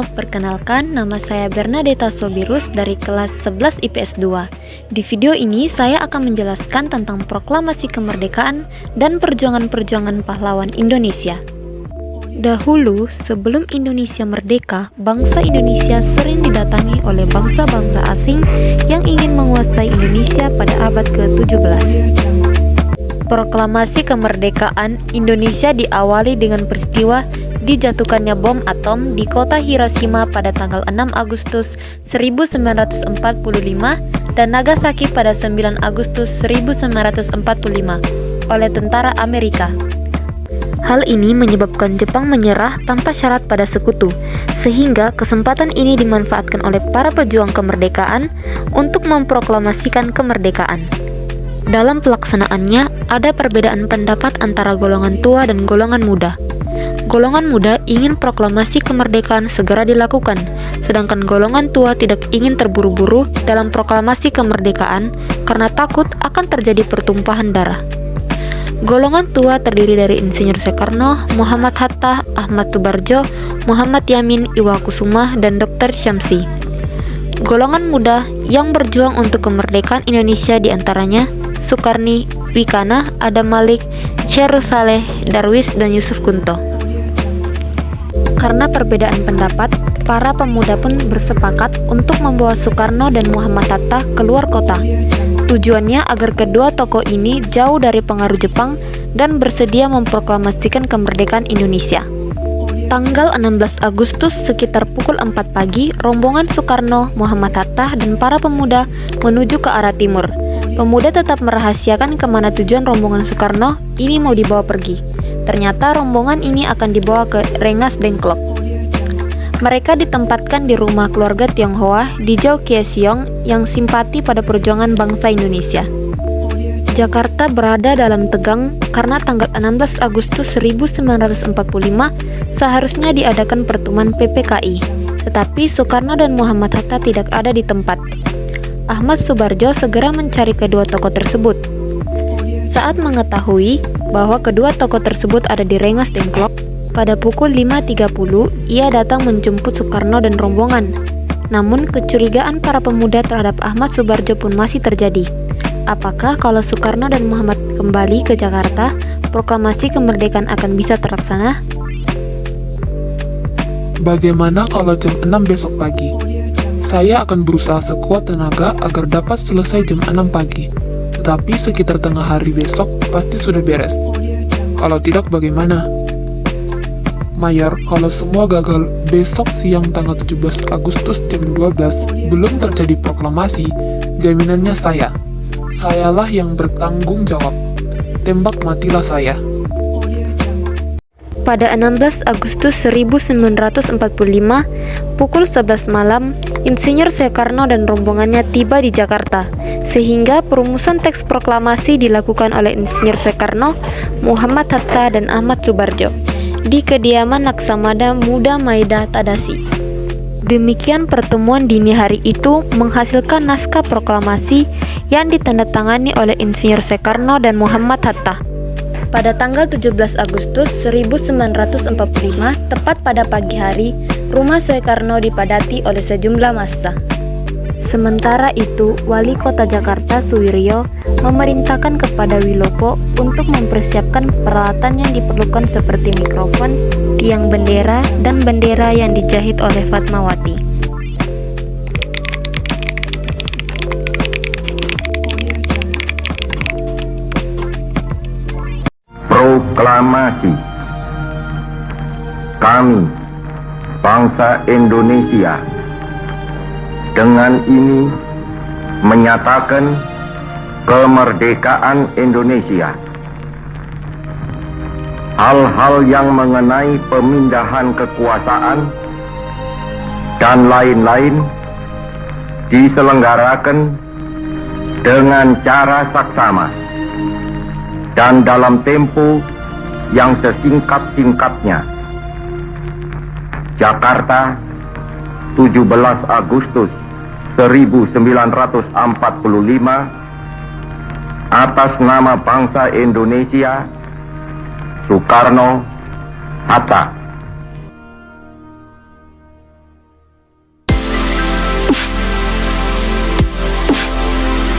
Soekarno. Perkenalkan, nama saya Bernadetta Sobirus dari kelas 11 IPS 2. Di video ini saya akan menjelaskan tentang proklamasi kemerdekaan dan perjuangan-perjuangan pahlawan Indonesia. Dahulu, sebelum Indonesia merdeka, bangsa Indonesia sering didatangi oleh bangsa-bangsa asing yang ingin menguasai Indonesia pada abad ke-17. Proklamasi kemerdekaan Indonesia diawali dengan peristiwa dijatuhkannya bom atom di kota Hiroshima pada tanggal 6 Agustus 1945 dan Nagasaki pada 9 Agustus 1945 oleh tentara Amerika. Hal ini menyebabkan Jepang menyerah tanpa syarat pada sekutu, sehingga kesempatan ini dimanfaatkan oleh para pejuang kemerdekaan untuk memproklamasikan kemerdekaan. Dalam pelaksanaannya, ada perbedaan pendapat antara golongan tua dan golongan muda. Golongan muda ingin proklamasi kemerdekaan segera dilakukan, sedangkan golongan tua tidak ingin terburu-buru dalam proklamasi kemerdekaan karena takut akan terjadi pertumpahan darah. Golongan tua terdiri dari Insinyur Soekarno, Muhammad Hatta, Ahmad Subarjo, Muhammad Yamin, Iwakusuma, dan Dr. Syamsi. Golongan muda yang berjuang untuk kemerdekaan Indonesia diantaranya Sukarni, Wikana, Adam Malik, Syarul Saleh, Darwis, dan Yusuf Kunto. Karena perbedaan pendapat, para pemuda pun bersepakat untuk membawa Soekarno dan Muhammad Hatta keluar kota. Tujuannya agar kedua tokoh ini jauh dari pengaruh Jepang dan bersedia memproklamasikan kemerdekaan Indonesia. Tanggal 16 Agustus sekitar pukul 4 pagi, rombongan Soekarno, Muhammad Hatta, dan para pemuda menuju ke arah timur. Pemuda tetap merahasiakan kemana tujuan rombongan Soekarno ini mau dibawa pergi. Ternyata rombongan ini akan dibawa ke Rengas Dengklok. Mereka ditempatkan di rumah keluarga Tionghoa di Jau Kiesiong yang simpati pada perjuangan bangsa Indonesia. Jakarta berada dalam tegang karena tanggal 16 Agustus 1945 seharusnya diadakan pertemuan PPKI, tetapi Soekarno dan Muhammad Hatta tidak ada di tempat. Ahmad Subarjo segera mencari kedua tokoh tersebut. Saat mengetahui bahwa kedua tokoh tersebut ada di Rengas Dengklok, pada pukul 5.30 ia datang menjemput Soekarno dan rombongan. Namun kecurigaan para pemuda terhadap Ahmad Subarjo pun masih terjadi. Apakah kalau Soekarno dan Muhammad kembali ke Jakarta, proklamasi kemerdekaan akan bisa terlaksana? Bagaimana kalau jam 6 besok pagi? Saya akan berusaha sekuat tenaga agar dapat selesai jam 6 pagi. Tetapi sekitar tengah hari besok pasti sudah beres. Kalau tidak bagaimana? Mayor, kalau semua gagal, besok siang tanggal 17 Agustus jam 12 belum terjadi proklamasi, jaminannya saya. Sayalah yang bertanggung jawab. Tembak matilah saya. Pada 16 Agustus 1945, pukul 11 malam, Insinyur Soekarno dan rombongannya tiba di Jakarta, sehingga perumusan teks proklamasi dilakukan oleh Insinyur Soekarno, Muhammad Hatta, dan Ahmad Subarjo di kediaman Laksamada Muda Maida Tadashi. Demikian pertemuan dini hari itu menghasilkan naskah proklamasi yang ditandatangani oleh Insinyur Soekarno dan Muhammad Hatta. Pada tanggal 17 Agustus 1945, tepat pada pagi hari, rumah Soekarno dipadati oleh sejumlah massa. Sementara itu, Wali Kota Jakarta Suwiryo memerintahkan kepada Wilopo untuk mempersiapkan peralatan yang diperlukan seperti mikrofon, tiang bendera, dan bendera yang dijahit oleh Fatmawati. Proklamasi. Kami, bangsa Indonesia, dengan ini menyatakan kemerdekaan Indonesia. Hal-hal yang mengenai pemindahan kekuasaan dan lain-lain diselenggarakan dengan cara saksama dan dalam tempo yang sesingkat-singkatnya. Jakarta, 17 Agustus 1945, atas nama bangsa Indonesia, Soekarno, Hatta.